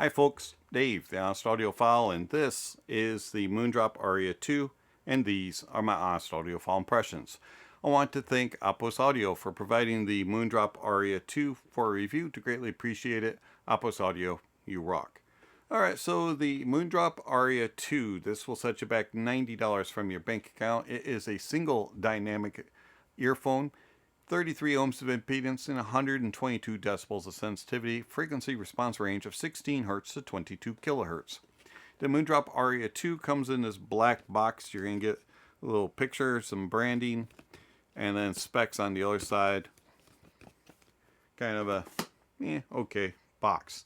Hi folks, Dave, the Honest Audiophile, and this is the Moondrop Aria 2, and these are my Honest Audiophile impressions. I want to thank Apos Audio for providing the Moondrop Aria 2 for a review. To greatly appreciate it, Apos Audio, you rock. Alright, so the Moondrop Aria 2, this will set you back $90 from your bank account. It is a single dynamic earphone, 33 ohms of impedance and 122 decibels of sensitivity, frequency response range of 16 Hz to 22 kHz. The Moondrop Aria 2 comes in this black box. You're going to get a little picture, some branding, and then specs on the other side. Kind of a, okay, box.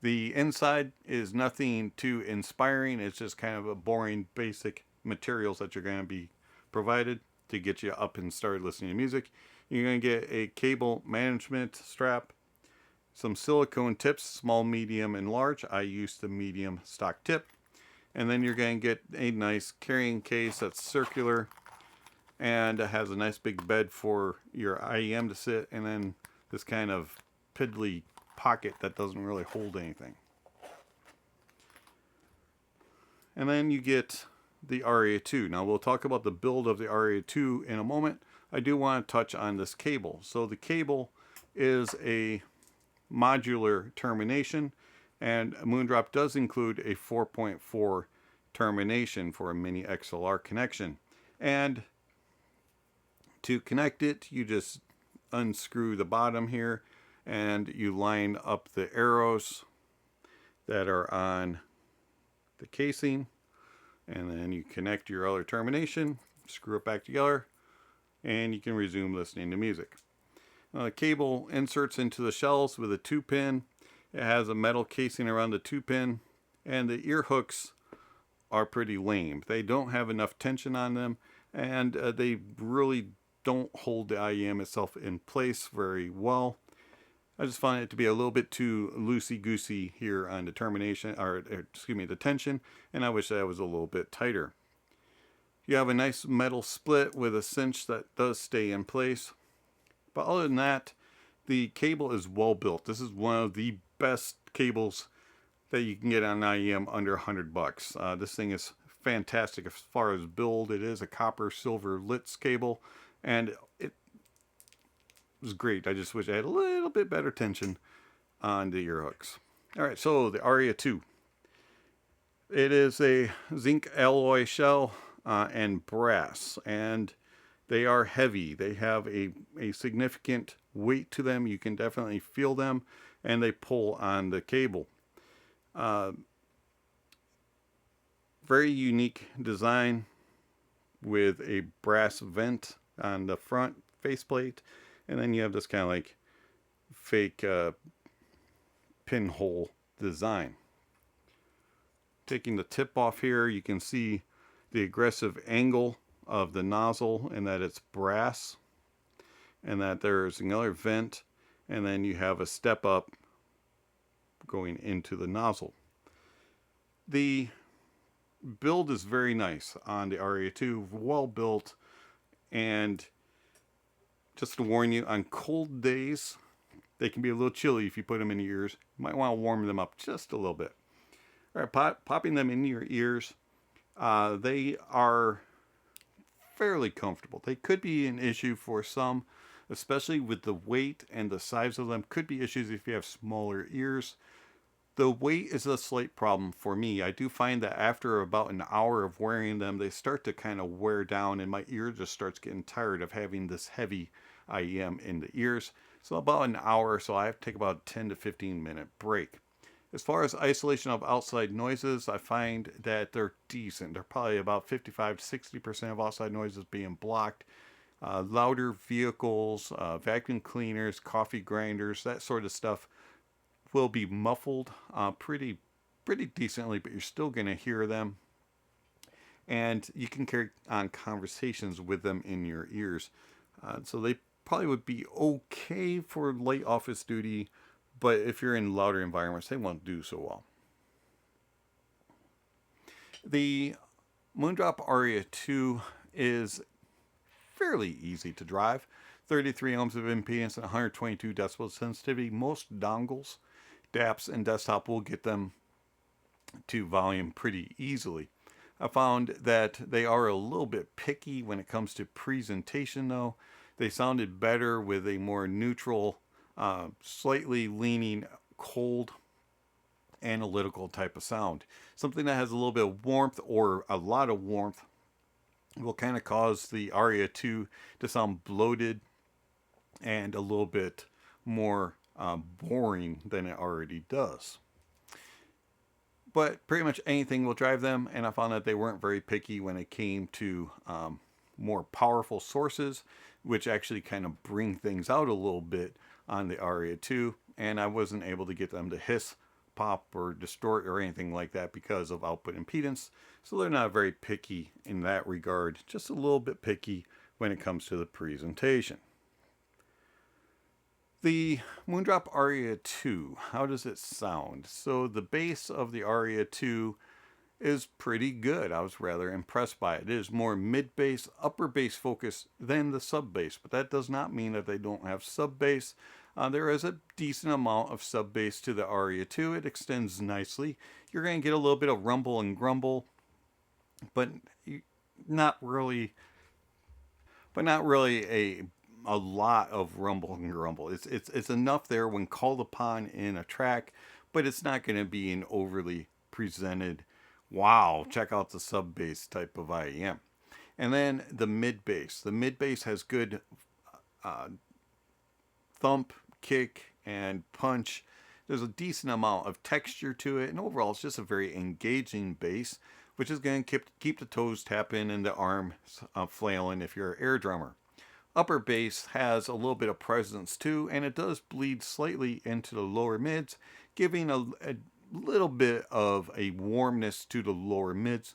The inside is nothing too inspiring. It's just kind of a boring, basic materials that you're going to be provided to get you up and started listening to music. You're going to get a cable management strap, some silicone tips, small, medium, and large. I used the medium stock tip. And then you're going to get a nice carrying case that's circular and has a nice big bed for your IEM to sit, and then this kind of piddly pocket that doesn't really hold anything. And then you get the Aria 2. Now we'll talk about the build of the Aria 2 in a moment. I do want to touch on this cable. So the cable is a modular termination, and Moondrop does include a 4.4 termination for a mini XLR connection. And to connect it, you just unscrew the bottom here and you line up the arrows that are on the casing, and then you connect your other termination, screw it back together, and you can resume listening to music. The cable inserts into the shells with a 2-pin. It has a metal casing around the 2-pin, and the ear hooks are pretty lame. They don't have enough tension on them, and they really don't hold the IEM itself in place very well. I just find it to be a little bit too loosey-goosey here on the termination, the tension, and I wish that was a little bit tighter. You have a nice metal split with a cinch that does stay in place. But other than that, the cable is well built. This is one of the best cables that you can get on an IEM under $100. This thing is fantastic as far as build. It is a copper silver LITS cable, and it was great. I just wish I had a little bit better tension on the ear hooks. Alright, so the Aria 2. It is a zinc alloy shell and brass, and they are heavy. They have a significant weight to them. You can definitely feel them, and they pull on the cable. Very unique design with a brass vent on the front faceplate, and then you have this kind of like fake pinhole design. Taking the tip off here, you can see the aggressive angle of the nozzle, and that it's brass, and that there's another vent, and then you have a step up going into the nozzle. The build is very nice on the Aria 2, well built, and just to warn you, on cold days they can be a little chilly if you put them in your ears. You might want to warm them up just a little bit. Alright, popping them in your ears, they are fairly comfortable. They could be an issue for some, especially with the weight and the size of them. Could be issues if you have smaller ears. The weight is a slight problem for me. I do find that after about an hour of wearing them, they start to kind of wear down, and my ear just starts getting tired of having this heavy IEM in the ears. So about an hour or so, I have to take about a 10 to 15 minute break. As far as isolation of outside noises, I find that they're decent. They're probably about 55 to 60% of outside noises being blocked. Louder vehicles, vacuum cleaners, coffee grinders, that sort of stuff will be muffled pretty decently, but you're still going to hear them. And you can carry on conversations with them in your ears. So they probably would be okay for light office duty, but if you're in louder environments, they won't do so well. The Moondrop Aria 2 is fairly easy to drive. 33 ohms of impedance and 122 decibels sensitivity. Most dongles, DAPs, and desktop will get them to volume pretty easily. I found that they are a little bit picky when it comes to presentation, though. They sounded better with a more neutral, slightly leaning cold analytical type of sound. Something that has a little bit of warmth or a lot of warmth will kind of cause the Aria 2 to sound bloated and a little bit more boring than it already does. But pretty much anything will drive them, and I found that they weren't very picky when it came to more powerful sources, which actually kind of bring things out a little bit on the Aria 2, and I wasn't able to get them to hiss, pop, or distort or anything like that because of output impedance, so they're not very picky in that regard, just a little bit picky when it comes to the presentation. The Moondrop Aria 2, how does it sound? So the bass of the Aria 2 is pretty good. I was rather impressed by it. It is more mid-bass, upper bass focused than the sub-bass, but that does not mean that they don't have sub-bass. There is a decent amount of sub-bass to the Aria 2. It extends nicely. You're going to get a little bit of rumble and grumble, but not really a lot of rumble and grumble. It's enough there when called upon in a track, but it's not going to be an overly presented, wow, check out the sub bass type of IEM. And then the mid bass. The mid bass has good thump, kick, and punch. There's a decent amount of texture to it, and overall it's just a very engaging bass, which is going to keep the toes tapping and the arms flailing if you're an air drummer. Upper bass has a little bit of presence too, and it does bleed slightly into the lower mids, giving a little bit of a warmness to the lower mids.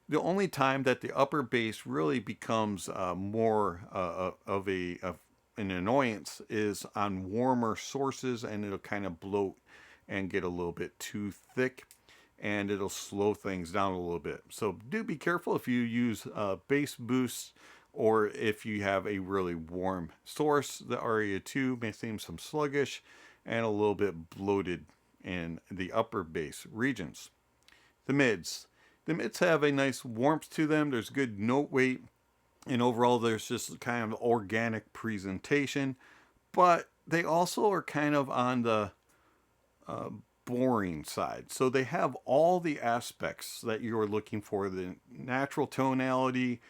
The only time that the upper bass really becomes more of an annoyance is on warmer sources, and it'll kind of bloat and get a little bit too thick, and it'll slow things down a little bit. So do be careful if you use bass boosts, or if you have a really warm source. The Aria 2 may seem some sluggish and a little bit bloated in the upper bass regions. The mids. The mids have a nice warmth to them. There's good note weight, and overall there's just kind of organic presentation, but they also are kind of on the boring side. So they have all the aspects that you're looking for: the natural tonality,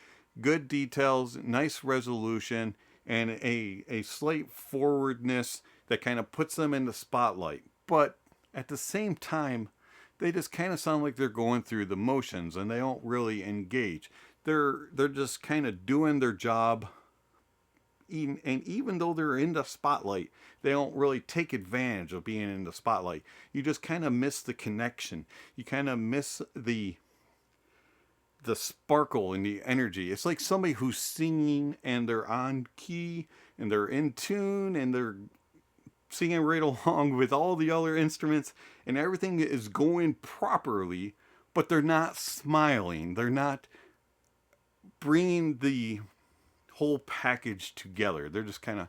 good details, nice resolution, and a slight forwardness that kind of puts them in the spotlight. But at the same time, they just kind of sound like they're going through the motions, and they don't really engage. They're just kind of doing their job, and even though they're in the spotlight, they don't really take advantage of being in the spotlight. You just kind of miss the connection. You kind of miss the sparkle and the energy. It's like somebody who's singing and they're on key and they're in tune and they're singing right along with all the other instruments and everything is going properly, but they're not smiling. They're not bringing the whole package together. They're just kind of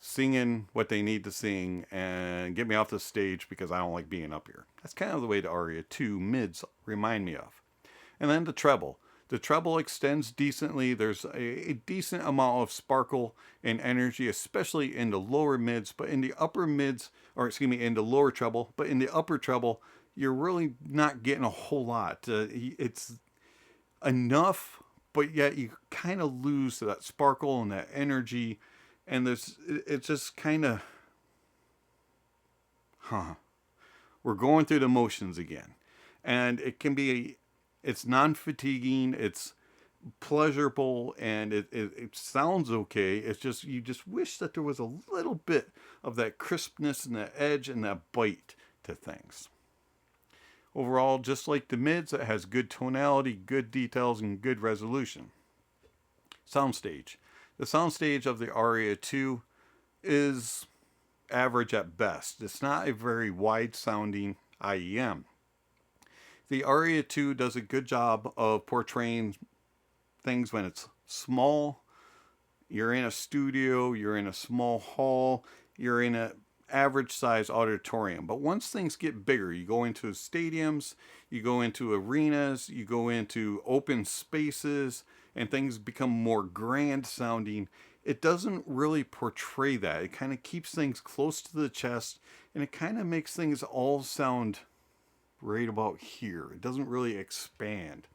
singing what they need to sing and get me off the stage because I don't like being up here. That's kind of the way the Aria 2 mids remind me of. And then the treble. The treble extends decently. There's a decent amount of sparkle and energy, especially in the lower mids, but in the upper mids, or excuse me, in the lower treble, but in the upper treble, you're really not getting a whole lot. It's enough, but yet you kind of lose that sparkle and that energy, and it's just kind of, we're going through the motions again. And it can be it's non-fatiguing, it's pleasurable, and it sounds okay. It's just, you just wish that there was a little bit of that crispness and that edge and that bite to things. Overall, just like the mids, it has good tonality, good details, and good resolution. Soundstage. The soundstage of the Aria 2 is average at best. It's not a very wide-sounding IEM. The Aria 2 does a good job of portraying things when it's small. You're in a studio, you're in a small hall, you're in a average size auditorium. But once things get bigger, you go into stadiums, you go into arenas, you go into open spaces, and things become more grand sounding, it doesn't really portray that. It kind of keeps things close to the chest, and it kind of makes things all sound right about here. It doesn't really expand.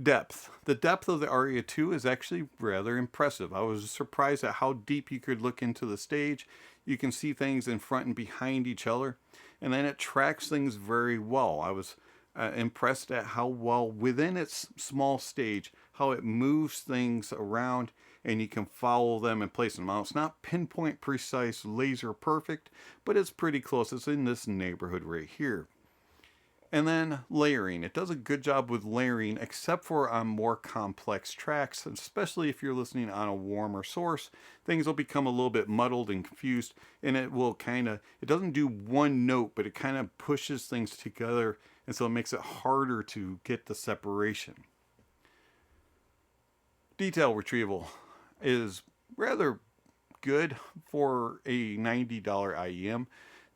Depth. The depth of the Aria 2 is actually rather impressive. I was surprised at how deep you could look into the stage. You can see things in front and behind each other, and then it tracks things very well. I was impressed at how well within its small stage, how it moves things around and you can follow them and place them out. It's not pinpoint precise, laser perfect, but it's pretty close. It's in this neighborhood right here. And then layering. It does a good job with layering, except for on more complex tracks, especially if you're listening on a warmer source. Things will become a little bit muddled and confused, and it will it doesn't do one note, but it kind of pushes things together, and so it makes it harder to get the separation. Detail retrieval is rather good for a $90 IEM.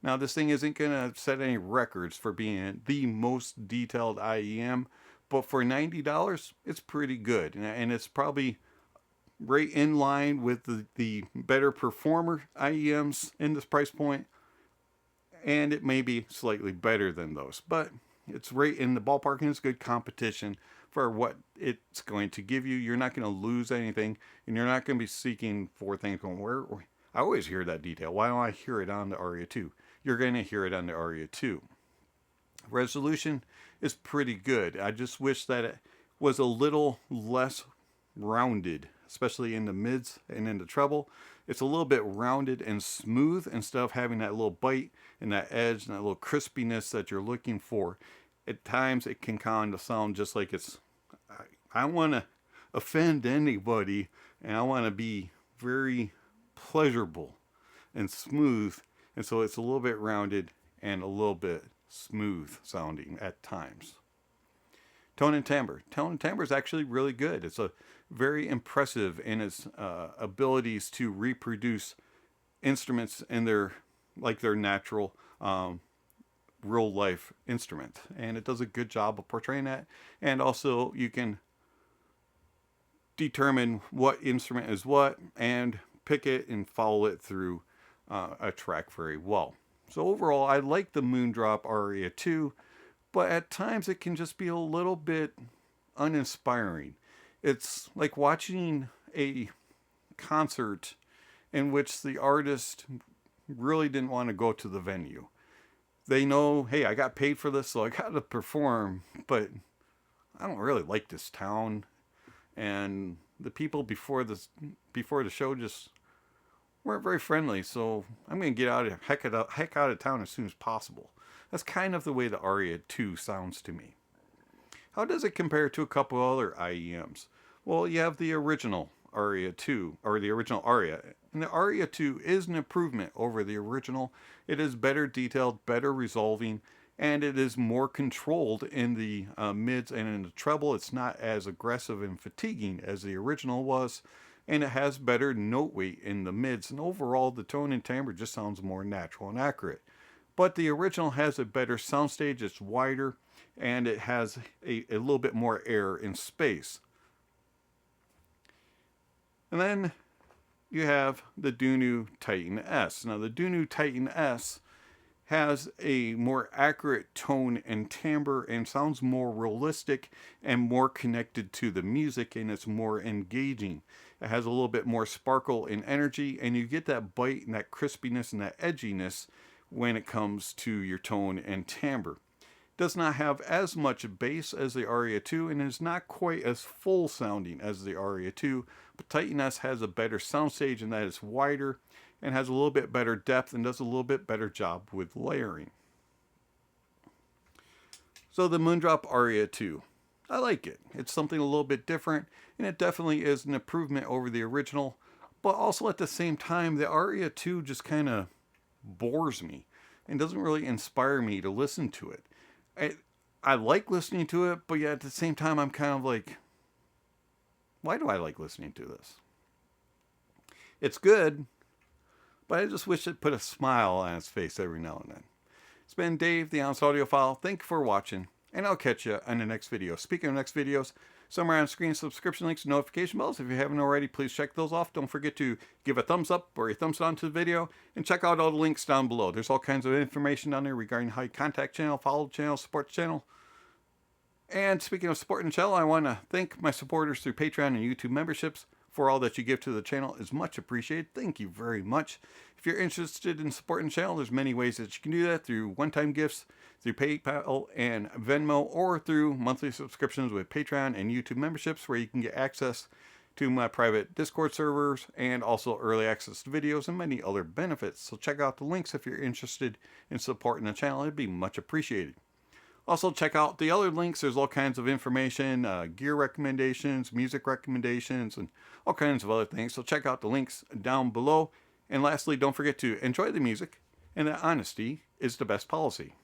Now, this thing isn't going to set any records for being the most detailed IEM, but for $90, it's pretty good. And it's probably right in line with the better performer IEMs in this price point, and it may be slightly better than those. But it's right in the ballpark, and it's good competition for what it's going to give you. You're not going to lose anything, and you're not going to be seeking for things going, where I always hear that detail. Why don't I hear it on the Aria 2? You're going to hear it on the Aria 2. Resolution is pretty good. I just wish that it was a little less rounded, especially in the mids and in the treble. It's a little bit rounded and smooth instead of having that little bite and that edge and that little crispiness that you're looking for. At times it can kind of sound just like it's, I don't want to offend anybody, and I want to be very pleasurable and smooth. And so it's a little bit rounded and a little bit smooth sounding at times. Tone and timbre. Tone and timbre is actually really good. It's a very impressive in its abilities to reproduce instruments in their natural real life instrument. And it does a good job of portraying that. And also you can determine what instrument is what and pick it and follow it through a track very well. So overall, I like the Moondrop Aria 2, but at times it can just be a little bit uninspiring. It's like watching a concert in which the artist really didn't want to go to the venue. They know, hey, I got paid for this, so I got to perform, but I don't really like this town. And the people before the show just weren't very friendly, so I'm going to get heck out of town as soon as possible. That's kind of the way the Aria 2 sounds to me. How does it compare to a couple other IEMs? Well, you have the original Aria 2, or the original Aria. And the Aria 2 is an improvement over the original. It is better detailed, better resolving, and it is more controlled in the mids and in the treble. It's not as aggressive and fatiguing as the original was. And it has better note weight in the mids, and overall the tone and timbre just sounds more natural and accurate. But the original has a better soundstage, it's wider, and it has a little bit more air in space. And then you have the DUNU Titan S. Now the DUNU Titan S has a more accurate tone and timbre and sounds more realistic and more connected to the music, and it's more engaging. It has a little bit more sparkle and energy, and you get that bite and that crispiness and that edginess when it comes to your tone and timbre. It does not have as much bass as the Aria 2 and is not quite as full sounding as the Aria 2, but Titan S has a better soundstage in that it's wider and has a little bit better depth and does a little bit better job with layering. So the Moondrop Aria 2. I like it. It's something a little bit different, and it definitely is an improvement over the original, but also at the same time, the Aria 2 just kind of bores me and doesn't really inspire me to listen to it. I like listening to it, but yet at the same time, I'm kind of like, why do I like listening to this? It's good, but I just wish it put a smile on his face every now and then. It's been Dave, the Honest Audiophile. Thank you for watching, and I'll catch you on the next video. Speaking of next videos, somewhere on screen, subscription links and notification bells. If you haven't already, please check those off. Don't forget to give a thumbs up or a thumbs down to the video, and check out all the links down below. There's all kinds of information down there regarding how you contact channel, follow the channel, support the channel. And speaking of supporting the channel, I want to thank my supporters through Patreon and YouTube memberships for all that you give to the channel. Is much appreciated. Thank you very much. If you're interested in supporting the channel, there's many ways that you can do that, through one-time gifts, through PayPal and Venmo, or through monthly subscriptions with Patreon and YouTube memberships, where you can get access to my private Discord servers and also early access to videos and many other benefits. So check out the links if you're interested in supporting the channel. It'd be much appreciated. Also, check out the other links. There's all kinds of information, gear recommendations, music recommendations, and all kinds of other things. So check out the links down below. And lastly, don't forget to enjoy the music, and that honesty is the best policy.